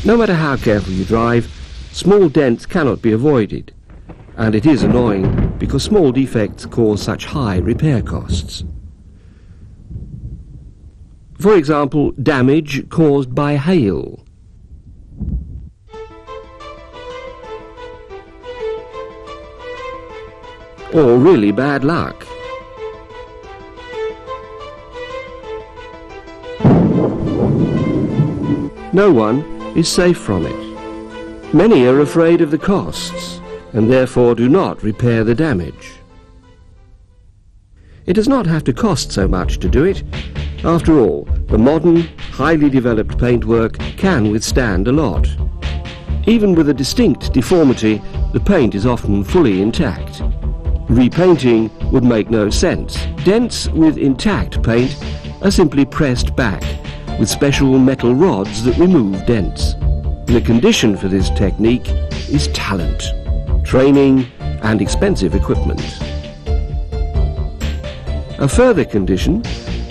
No matter how careful you drive, small dents cannot be avoided, and it is annoying because small defects cause such high repair costs. For example, damage caused by hail. Or really bad luck. No one is safe from it. Many are afraid of the costs and therefore do not repair the damage. It does not have to cost so much to do it. After all, the modern, highly developed paintwork can withstand a lot. Even with a distinct deformity, the paint is often fully intact. Repainting would make no sense. Dents with intact paint are simply pressed back with special metal rods that remove dents. The condition for this technique is talent, training and expensive equipment. A further condition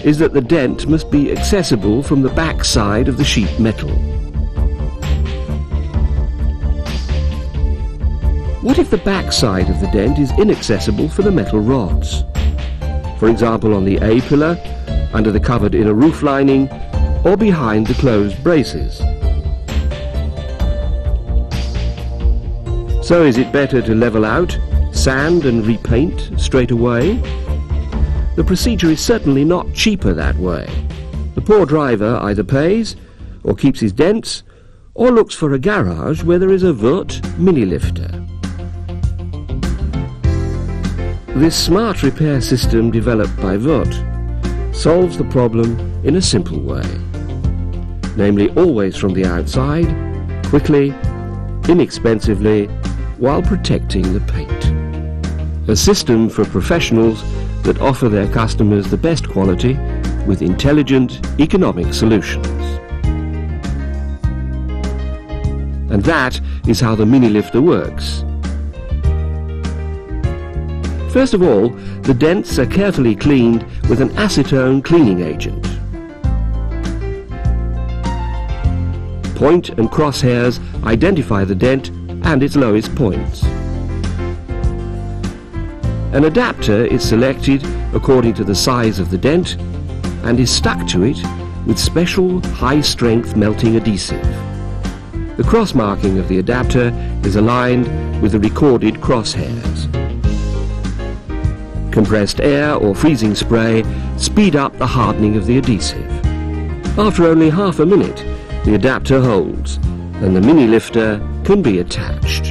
is that the dent must be accessible from the back side of the sheet metal. What if the back side of the dent is inaccessible for the metal rods? For example, on the A-pillar, under the covered inner roof lining, or behind the closed braces. So is it better to level out, sand and repaint straight away? The procedure is certainly not cheaper that way. The poor driver either pays, or keeps his dents, or looks for a garage where there is a Wurth mini lifter. This smart repair system developed by Wurth solves the problem in a simple way. Namely, always from the outside, quickly, inexpensively, while protecting the paint. A system for professionals that offer their customers the best quality with intelligent, economic solutions. And that is how the mini lifter works. First of all, the dents are carefully cleaned with an acetone cleaning agent. Point and crosshairs identify the dent and its lowest points. An adapter is selected according to the size of the dent and is stuck to it with special high-strength melting adhesive. The cross marking of the adapter is aligned with the recorded crosshairs. Compressed air or freezing spray speed up the hardening of the adhesive. After only half a minute, the adapter holds and the mini lifter can be attached.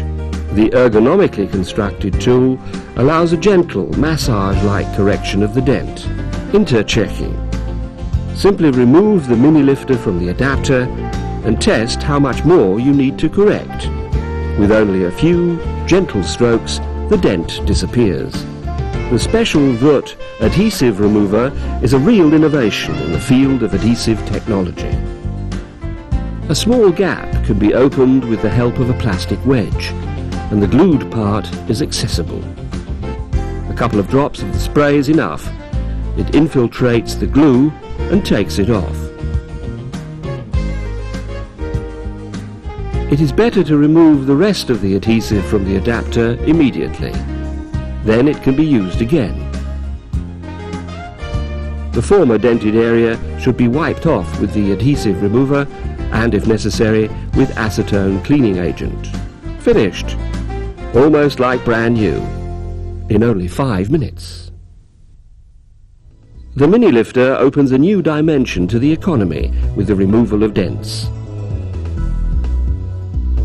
The ergonomically constructed tool allows a gentle massage-like correction of the dent. Inter-checking. Simply remove the mini lifter from the adapter and test how much more you need to correct. With only a few gentle strokes, the dent disappears. The special Wurth adhesive remover is a real innovation in the field of adhesive technology. A small gap can be opened with the help of a plastic wedge, and the glued part is accessible. A couple of drops of the spray is enough. It infiltrates the glue and takes it off. It is better to remove the rest of the adhesive from the adapter immediately. Then it can be used again. The former dented area should be wiped off with the adhesive remover and, if necessary, with acetone cleaning agent. Finished. Almost like brand new. In only 5 minutes. The mini lifter opens a new dimension to the economy with the removal of dents.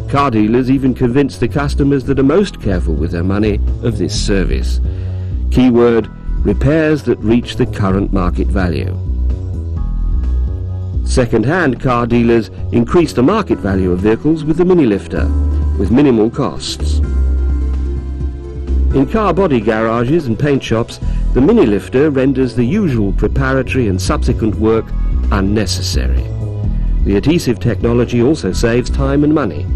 Car dealers even convince the customers that are most careful with their money of this service. Keyword: repairs that reach the current market value. Second-hand car dealers increase the market value of vehicles with the mini lifter, with minimal costs. In car body garages and paint shops, the mini lifter renders the usual preparatory and subsequent work unnecessary. The adhesive technology also saves time and money.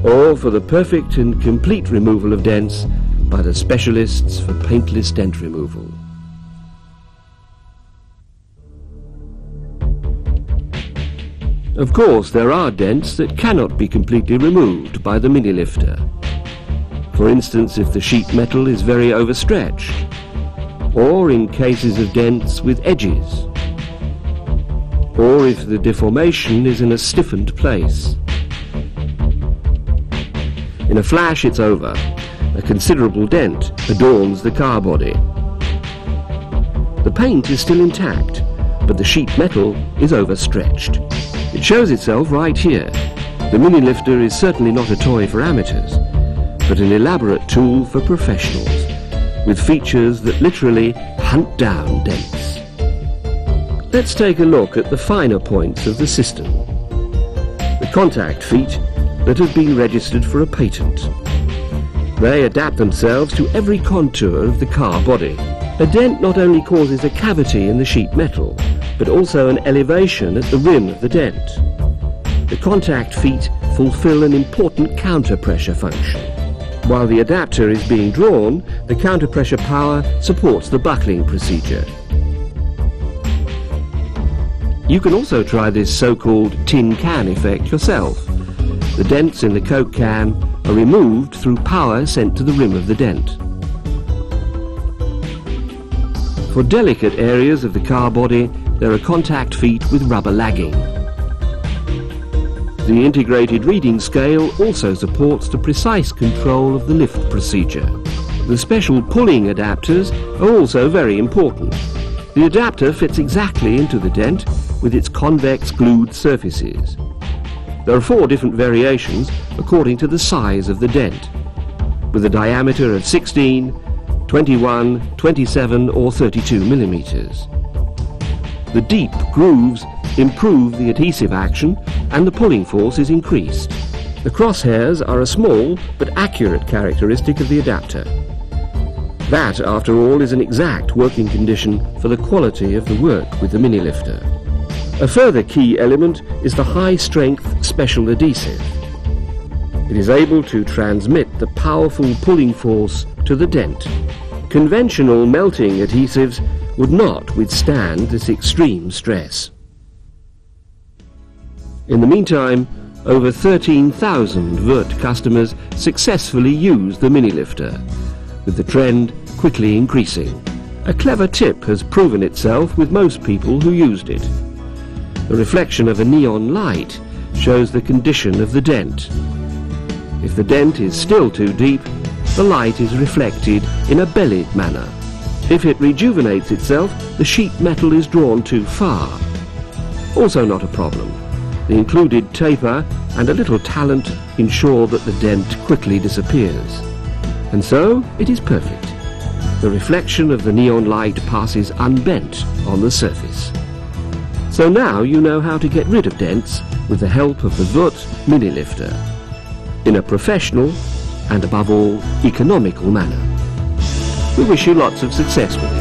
Or for the perfect and complete removal of dents by the specialists for paintless dent removal. Of course, there are dents that cannot be completely removed by the mini lifter. For instance, if the sheet metal is very overstretched, or in cases of dents with edges, or if the deformation is in a stiffened place. In a flash, it's over. A considerable dent adorns the car body. The paint is still intact, but the sheet metal is overstretched. It shows itself right here. The mini lifter is certainly not a toy for amateurs, but an elaborate tool for professionals, with features that literally hunt down dents. Let's take a look at the finer points of the system. The contact feet that have been registered for a patent. They adapt themselves to every contour of the car body. A dent not only causes a cavity in the sheet metal, but also an elevation at the rim of the dent. The contact feet fulfill an important counter-pressure function. While the adapter is being drawn, the counter-pressure power supports the buckling procedure. You can also try this so-called tin can effect yourself. The dents in the Coke can are removed through power sent to the rim of the dent. For delicate areas of the car body, there are contact feet with rubber lagging. The integrated reading scale also supports the precise control of the lift procedure. The special pulling adapters are also very important. The adapter fits exactly into the dent with its convex glued surfaces. There are 4 different variations according to the size of the dent, with a diameter of 16, 21, 27 or 32 millimeters. The deep grooves improve the adhesive action and the pulling force is increased. The crosshairs are a small but accurate characteristic of the adapter. That, after all, is an exact working condition for the quality of the work with the mini lifter. A further key element is the high-strength special adhesive. It is able to transmit the powerful pulling force to the dent. Conventional melting adhesives would not withstand this extreme stress. In the meantime, over 13,000 Wurth customers successfully use the mini lifter, with the trend quickly increasing. A clever tip has proven itself with most people who used it. The reflection of a neon light shows the condition of the dent. If the dent is still too deep, the light is reflected in a bellied manner. If it rejuvenates itself, the sheet metal is drawn too far. Also not a problem. The included taper and a little talent ensure that the dent quickly disappears. And so it is perfect. The reflection of the neon light passes unbent on the surface. So now you know how to get rid of dents with the help of the Wurth mini lifter in a professional and above all economical manner. We wish you lots of success with it.